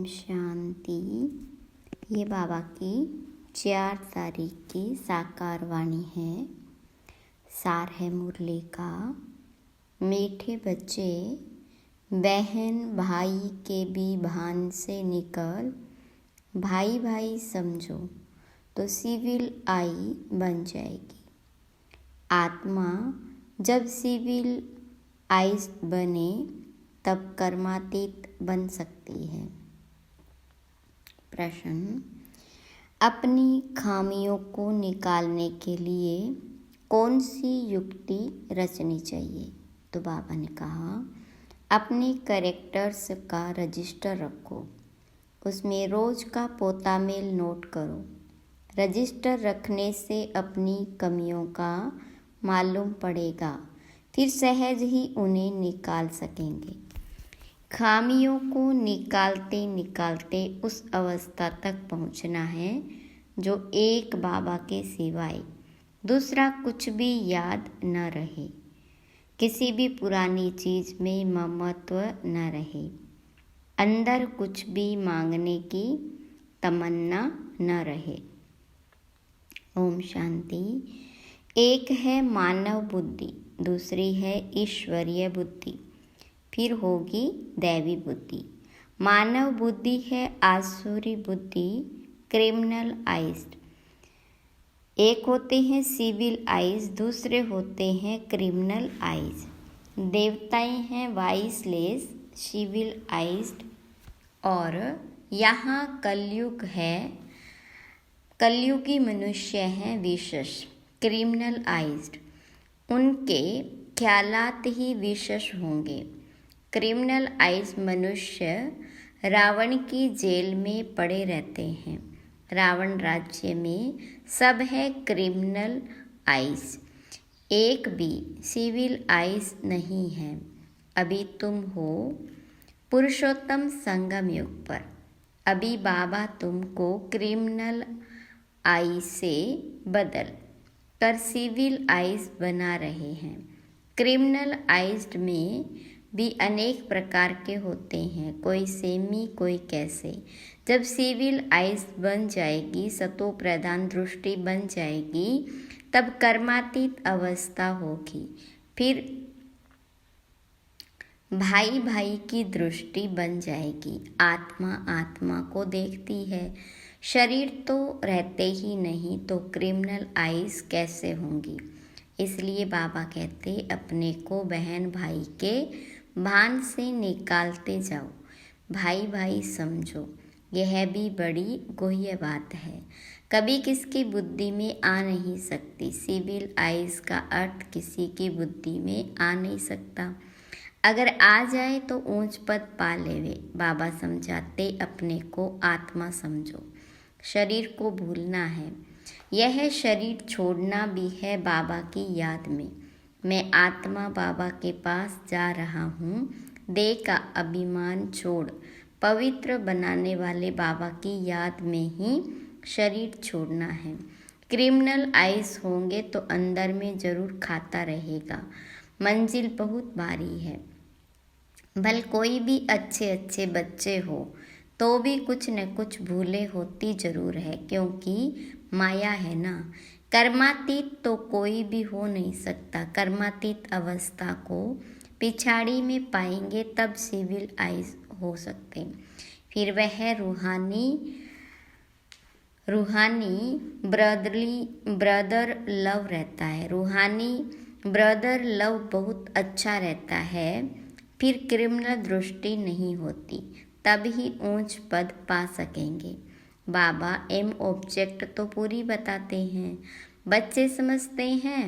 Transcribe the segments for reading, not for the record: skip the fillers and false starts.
शांति। ये बाबा की 4 तारीख की साकार वाणी है। सार है मुरली का। मीठे बच्चे, बहन भाई के भी भान से निकल, भाई भाई समझो तो सिविल आई बन जाएगी। आत्मा जब सिविल आइज बने तब कर्मातीत बन सकती है। प्रश्न: अपनी खामियों को निकालने के लिए कौन सी युक्ति रचनी चाहिए? तो बाबा ने कहा, अपने कैरेक्टर्स का रजिस्टर रखो, उसमें रोज का पोतामेल नोट करो। रजिस्टर रखने से अपनी कमियों का मालूम पड़ेगा, फिर सहज ही उन्हें निकाल सकेंगे। खामियों को निकालते निकालते उस अवस्था तक पहुंचना है जो एक बाबा के सिवाय दूसरा कुछ भी याद न रहे, किसी भी पुरानी चीज में ममत्व न रहे, अंदर कुछ भी मांगने की तमन्ना न रहे। ओम शांति। एक है मानव बुद्धि, दूसरी है ईश्वरीय बुद्धि, फिर होगी दैवी बुद्धि। मानव बुद्धि है आसुरी बुद्धि, क्रिमिनल आइज्ड। एक होते हैं सिविल आइज, दूसरे होते हैं क्रिमिनल आइज। देवताएं हैं वाइसलेस, सिविल आइज्ड, और यहाँ कलयुग है, कलयुगी मनुष्य हैं विशेष, क्रिमिनल आइज्ड। उनके ख्यालात ही विशेष होंगे। क्रिमिनल आइज मनुष्य रावण की जेल में पड़े रहते हैं। रावण राज्य में सब है क्रिमिनल आइज, एक भी सिविल आइज नहीं है। अभी तुम हो पुरुषोत्तम संगम युग पर। अभी बाबा तुमको क्रिमिनल आई से बदल कर सिविल आइज बना रहे हैं। क्रिमिनल आइज्ड में भी अनेक प्रकार के होते हैं, कोई सेमी कोई कैसे। जब सिविल आइज बन जाएगी, सतो प्रधान दृष्टि बन जाएगी, तब कर्मातीत अवस्था होगी। फिर भाई भाई की दृष्टि बन जाएगी। आत्मा आत्मा को देखती है, शरीर तो रहते ही नहीं, तो क्रिमिनल आइज कैसे होंगी? इसलिए बाबा कहते, अपने को बहन भाई के भान से निकालते जाओ, भाई भाई समझो। यह भी बड़ी गुह्य बात है, कभी किसकी बुद्धि में आ नहीं सकती। सिविल आइज का अर्थ किसी की बुद्धि में आ नहीं सकता। अगर आ जाए तो ऊंच पद पा लेवे। बाबा समझाते, अपने को आत्मा समझो, शरीर को भूलना है। यह शरीर छोड़ना भी है बाबा की याद में। मैं आत्मा बाबा के पास जा रहा हूँ। देह का अभिमान छोड़ पवित्र बनाने वाले बाबा की याद में ही शरीर छोड़ना है। क्रिमिनल आइज होंगे तो अंदर में जरूर खाता रहेगा। मंजिल बहुत भारी है। भल कोई भी अच्छे अच्छे बच्चे हो तो भी कुछ न कुछ भूले होती जरूर है, क्योंकि माया है ना। कर्मातीत तो कोई भी हो नहीं सकता। कर्मातीत अवस्था को पिछाड़ी में पाएंगे तब सिविल आइज हो सकते। फिर वह रूहानी ब्रदर लव रहता है। रूहानी ब्रदर लव बहुत अच्छा रहता है। फिर क्रिमिनल दृष्टि नहीं होती, तब ही ऊंच पद पा सकेंगे। बाबा एम ऑब्जेक्ट तो पूरी बताते हैं। बच्चे समझते हैं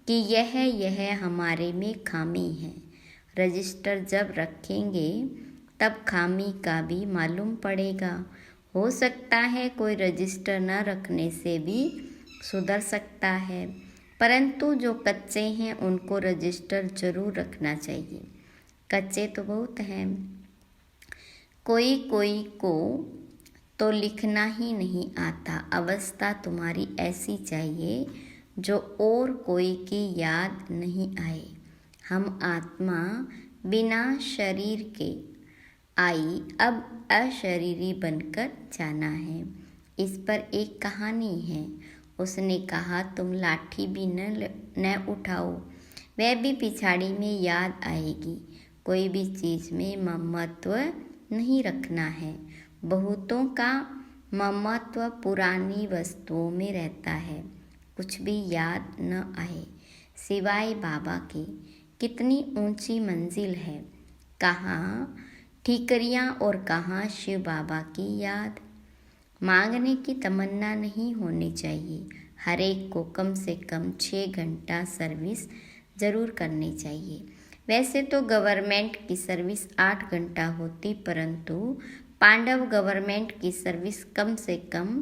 कि यह हमारे में खामी है। रजिस्टर जब रखेंगे तब खामी का भी मालूम पड़ेगा। हो सकता है कोई रजिस्टर न रखने से भी सुधर सकता है, परंतु जो कच्चे हैं उनको रजिस्टर जरूर रखना चाहिए। कच्चे तो बहुत हैं। कोई को तो लिखना ही नहीं आता। अवस्था तुम्हारी ऐसी चाहिए जो और कोई की याद नहीं आए। हम आत्मा बिना शरीर के आई अब अशरीरी बनकर जाना है। इस पर एक कहानी है। उसने कहा, तुम लाठी भी न उठाओ, वह भी पिछाड़ी में याद आएगी। कोई भी चीज़ में ममत्व नहीं रखना है। बहुतों का ममत्व पुरानी वस्तुओं में रहता है, कुछ भी याद न आए सिवाय बाबा के। कितनी ऊंची मंजिल है, कहाँ ठीकरियाँ और कहाँ शिव बाबा की याद। मांगने की तमन्ना नहीं होनी चाहिए। हर एक को कम से कम 6 घंटा सर्विस ज़रूर करनी चाहिए। वैसे तो गवर्नमेंट की सर्विस 8 घंटा होती, परंतु पांडव गवर्नमेंट की सर्विस कम से कम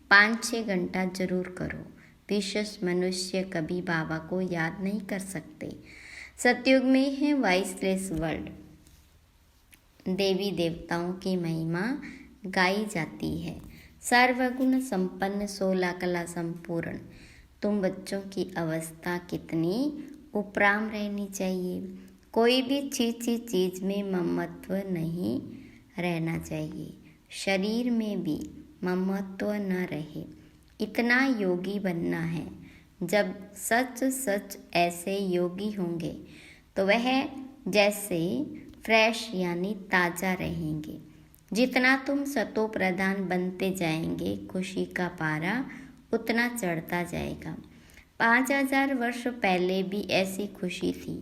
5-6 घंटा जरूर करो। विशेष मनुष्य कभी बाबा को याद नहीं कर सकते। सतयुग में है वॉइसलेस वर्ल्ड। देवी देवताओं की महिमा गाई जाती है। सर्वगुण संपन्न 16 कला संपूर्ण। तुम बच्चों की अवस्था कितनी उपराम रहनी चाहिए। कोई भी छीछी चीज में ममत्व नहीं रहना चाहिए। शरीर में भी ममत्व न रहे। इतना योगी बनना है। जब सच सच ऐसे योगी होंगे तो वह जैसे फ्रेश यानी ताज़ा रहेंगे। जितना तुम सतो प्रधान बनते जाएंगे, खुशी का पारा उतना चढ़ता जाएगा। 5000 वर्ष पहले भी ऐसी खुशी थी।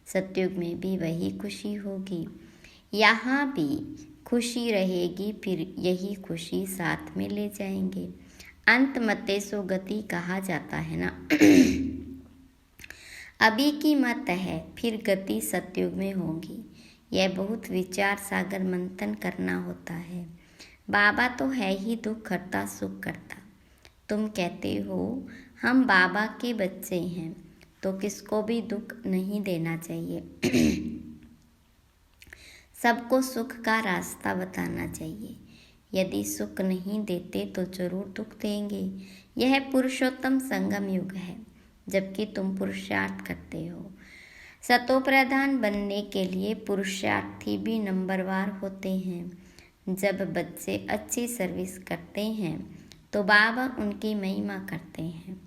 सतयुग में भी वही खुशी होगी। यहाँ भी खुशी रहेगी, फिर यही खुशी साथ में ले जाएंगे। अंत मते सो गति कहा जाता है ना। अभी की मत है, फिर गति सतयुग में होगी। यह बहुत विचार सागर मंथन करना होता है। बाबा तो है ही दुख करता सुख करता। तुम कहते हो हम बाबा के बच्चे हैं, तो किसको भी दुख नहीं देना चाहिए। सबको सुख का रास्ता बताना चाहिए। यदि सुख नहीं देते तो जरूर दुख देंगे। यह पुरुषोत्तम संगम युग है, जबकि तुम पुरुषार्थ करते हो। सतो प्रधान बनने के लिए पुरुषार्थी भी नंबरवार होते हैं। जब बच्चे अच्छी सर्विस करते हैं तो बाबा उनकी महिमा करते हैं।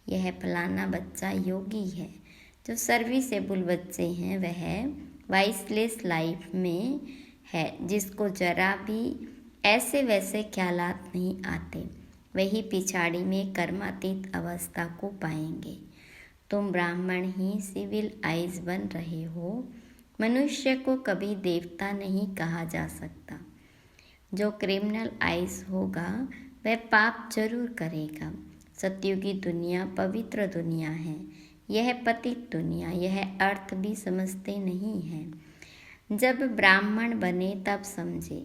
यह फलाना बच्चा योगी है। जो सर्विसेबल बच्चे हैं वह वाइसलेस लाइफ में है, जिसको जरा भी ऐसे वैसे ख्यालात नहीं आते, वही पिछाड़ी में कर्मातीत अवस्था को पाएंगे। तुम ब्राह्मण ही सिविल आइज बन रहे हो। मनुष्य को कभी देवता नहीं कहा जा सकता। जो क्रिमिनल आइज होगा वह पाप जरूर करेगा। सतयुगी दुनिया पवित्र दुनिया है। यह पतित दुनिया, यह अर्थ भी समझते नहीं हैं। जब ब्राह्मण बने तब समझे।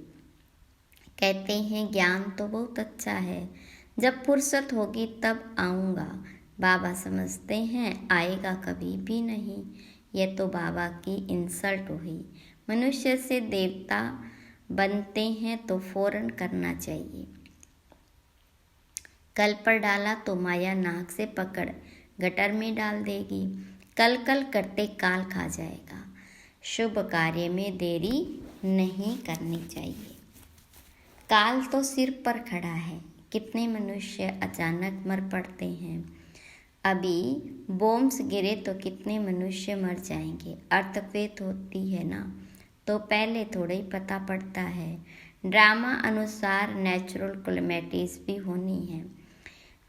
कहते हैं ज्ञान तो बहुत अच्छा है, जब फुर्सत होगी तब आऊँगा। बाबा समझते हैं आएगा कभी भी नहीं। यह तो बाबा की इंसल्ट हुई। मनुष्य से देवता बनते हैं तो फौरन करना चाहिए। कल पर डाला तो माया नाक से पकड़ गटर में डाल देगी। कल कल करते काल खा जाएगा। शुभ कार्य में देरी नहीं करनी चाहिए। काल तो सिर पर खड़ा है। कितने मनुष्य अचानक मर पड़ते हैं। अभी बॉम्ब्स गिरे तो कितने मनुष्य मर जाएंगे। अर्थक्वेक होती है ना, तो पहले थोड़ा ही पता पड़ता है। ड्रामा अनुसार नेचुरल कैलेमिटीज भी होनी है,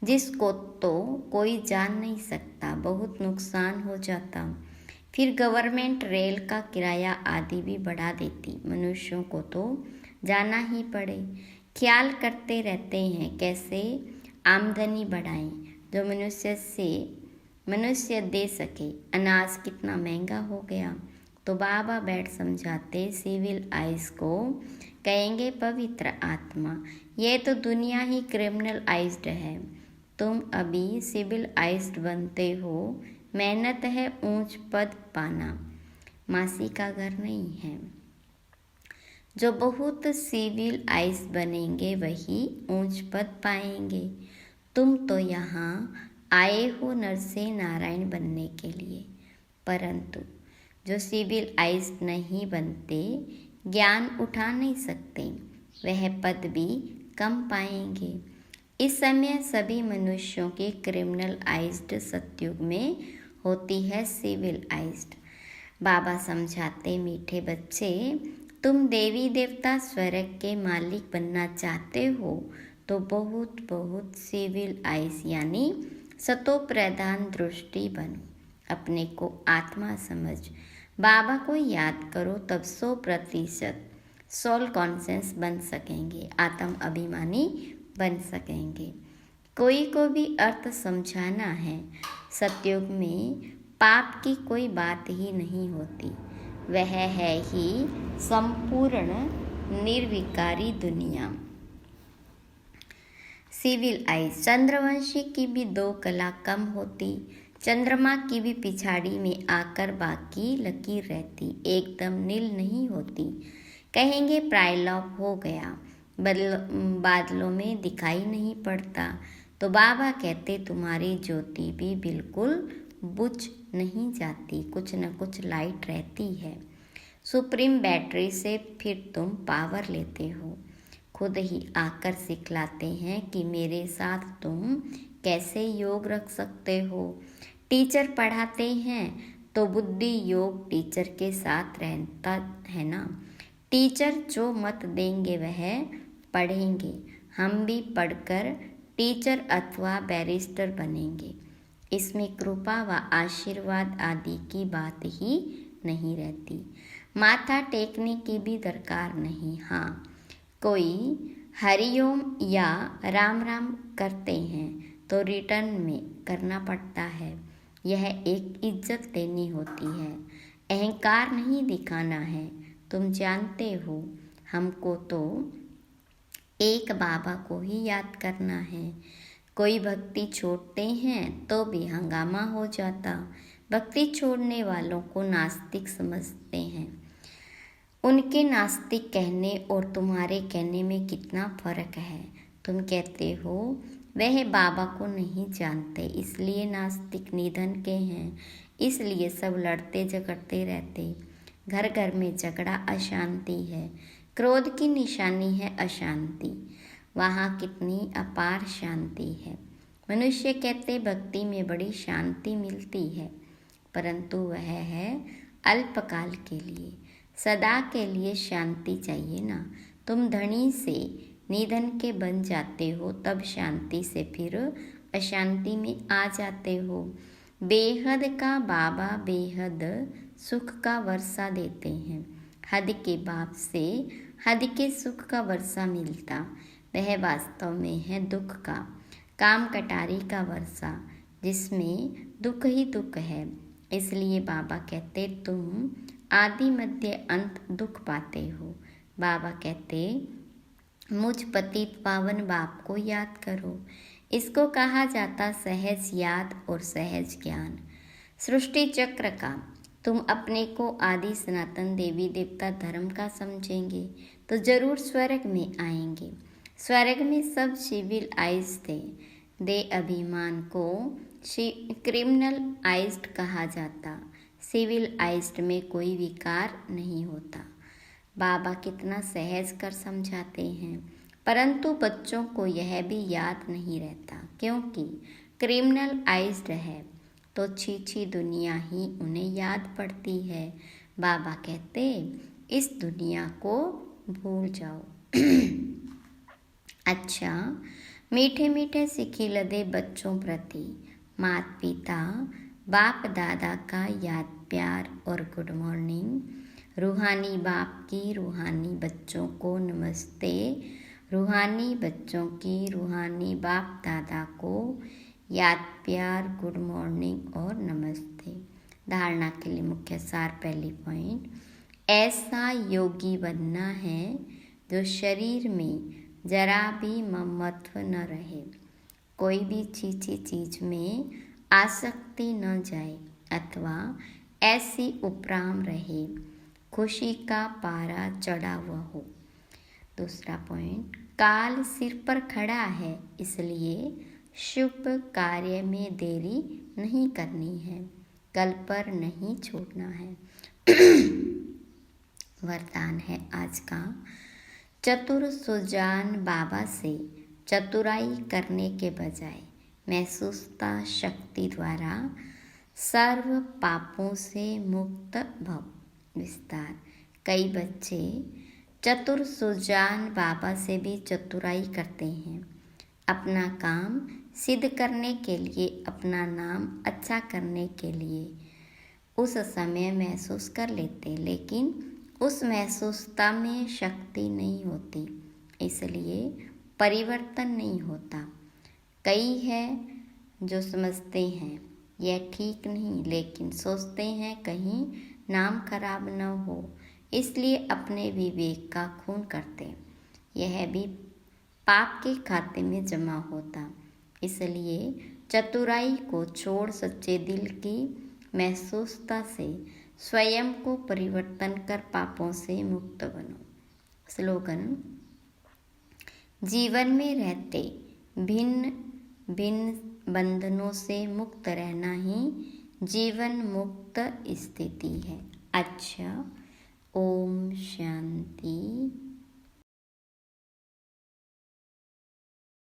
जिसको तो कोई जान नहीं सकता। बहुत नुकसान हो जाता। फिर गवर्नमेंट रेल का किराया आदि भी बढ़ा देती। मनुष्यों को तो जाना ही पड़े। ख्याल करते रहते हैं कैसे आमदनी बढ़ाएं, जो मनुष्य दे सके। अनाज कितना महंगा हो गया, तो बाबा बैठ समझाते सिविल आइज को कहेंगे पवित्र आत्मा। ये तो दुनिया ही क्रिमिनल आइज्ड है। तुम अभी सिविल आइज्ड बनते हो। मेहनत है ऊंच पद पाना, मासी का घर नहीं है। जो बहुत सिविल आइज बनेंगे वही ऊंच पद पाएंगे। तुम तो यहाँ आए हो नरसे नारायण बनने के लिए, परंतु जो सिविल आइज नहीं बनते ज्ञान उठा नहीं सकते, वह पद भी कम पाएंगे। इस समय सभी मनुष्यों के क्रिमिनलाइज्ड सतयुग में होती है सिविलाइज्ड। बाबा समझाते, मीठे बच्चे, तुम देवी देवता स्वर्ग के मालिक बनना चाहते हो तो बहुत बहुत सिविलाइज यानी सतो प्रधान दृष्टि बनो। अपने को आत्मा समझ बाबा को याद करो, तब 100% सोल कॉन्शियस बन सकेंगे, आत्म अभिमानी बन सकेंगे। कोई को भी अर्थ समझाना है। सतयुग में पाप की कोई बात ही नहीं होती, वह है ही संपूर्ण निर्विकारी दुनिया। सिविलाइज चंद्रवंशी की भी 2 कला कम होती, चंद्रमा की भी पिछाड़ी में आकर बाकी लकीर रहती, एकदम नील नहीं होती। कहेंगे प्रायलोप हो गया, बादलों में दिखाई नहीं पड़ता, तो बाबा कहते तुम्हारी ज्योति भी बिल्कुल बुझ नहीं जाती, कुछ न कुछ लाइट रहती है। सुप्रीम बैटरी से फिर तुम पावर लेते हो। खुद ही आकर सिखलाते हैं कि मेरे साथ तुम कैसे योग रख सकते हो। टीचर पढ़ाते हैं तो बुद्धि योग टीचर के साथ रहता है ना। टीचर जो मत देंगे वह पढ़ेंगे, हम भी पढ़कर टीचर अथवा बैरिस्टर बनेंगे। इसमें कृपा व आशीर्वाद आदि की बात ही नहीं रहती, माथा टेकने की भी दरकार नहीं। हाँ, कोई हरिओम या राम राम करते हैं तो रिटर्न में करना पड़ता है, यह एक इज्जत देनी होती है, अहंकार नहीं दिखाना है। तुम जानते हो हमको तो एक बाबा को ही याद करना है। कोई भक्ति छोड़ते हैं तो भी हंगामा हो जाता, भक्ति छोड़ने वालों को नास्तिक समझते हैं। उनके नास्तिक कहने और तुम्हारे कहने में कितना फर्क है। तुम कहते हो वह बाबा को नहीं जानते इसलिए नास्तिक निधन के हैं, इसलिए सब लड़ते झगड़ते रहते। घर घर में झगड़ा अशांति है, क्रोध की निशानी है अशांति, वहाँ कितनी अपार शांति है। मनुष्य कहते भक्ति में बड़ी शांति मिलती है, परंतु वह है अल्पकाल के लिए, सदा के लिए शांति चाहिए ना। तुम धनी से निधन के बन जाते हो, तब शांति से फिर अशांति में आ जाते हो। बेहद का बाबा बेहद सुख का वर्षा देते हैं, हद के बाप से हद के सुख का वर्षा मिलता, वह वास्तव में है दुख का, काम कटारी का वर्षा, जिसमें दुख ही दुख है। इसलिए बाबा कहते तुम आदि मध्य अंत दुख पाते हो। बाबा कहते मुझ पतित पावन बाप को याद करो। इसको कहा जाता सहज याद और सहज ज्ञान। सृष्टि चक्र का तुम अपने को आदि सनातन देवी देवता धर्म का समझेंगे तो जरूर स्वर्ग में आएंगे। स्वर्ग में सब सिविलाइज्ड थे, दे अभिमान को क्रिमिनलाइज्ड कहा जाता। सिविलाइज्ड में कोई विकार नहीं होता। बाबा कितना सहज कर समझाते हैं, परंतु बच्चों को यह भी याद नहीं रहता, क्योंकि क्रिमिनलाइज्ड है तो छी दुनिया ही उन्हें याद पड़ती है। बाबा कहते इस दुनिया को भूल जाओ। अच्छा, मीठे मीठे सिखिलदे बच्चों प्रति माता पिता बाप दादा का याद प्यार और गुड मॉर्निंग। रूहानी बाप की रूहानी बच्चों को नमस्ते, रूहानी बच्चों की रूहानी बाप दादा को याद प्यार गुड मॉर्निंग और नमस्ते। धारणा के लिए मुख्य सार, पहली पॉइंट, ऐसा योगी बनना है जो शरीर में जरा भी ममत्व न रहे, कोई भी चीची चीज में आसक्ति न जाए अथवा ऐसी उपराम रहे, खुशी का पारा चढ़ा हुआ हो। दूसरा पॉइंट, काल सिर पर खड़ा है इसलिए शुभ कार्य में देरी नहीं करनी है, कल पर नहीं छोड़ना है। वरदान है आज का। चतुर सुजान बाबा से चतुराई करने के बजाय महसूसता शक्ति द्वारा सर्व पापों से मुक्त भव। विस्तार। कई बच्चे चतुर सुजान बाबा से भी चतुराई करते हैं, अपना काम सिद्ध करने के लिए, अपना नाम अच्छा करने के लिए उस समय महसूस कर लेते, लेकिन उस महसूसता में शक्ति नहीं होती, इसलिए परिवर्तन नहीं होता। कई है जो समझते हैं यह ठीक नहीं, लेकिन सोचते हैं कहीं नाम खराब न हो, इसलिए अपने विवेक का खून करते, यह भी पाप के खाते में जमा होता। इसलिए चतुराई को छोड़ सच्चे दिल की महसूसता से स्वयं को परिवर्तन कर पापों से मुक्त बनो। स्लोगन। जीवन में रहते भिन्न भिन्न बंधनों से मुक्त रहना ही जीवन मुक्त स्थिति है। अच्छा, ओम शांति।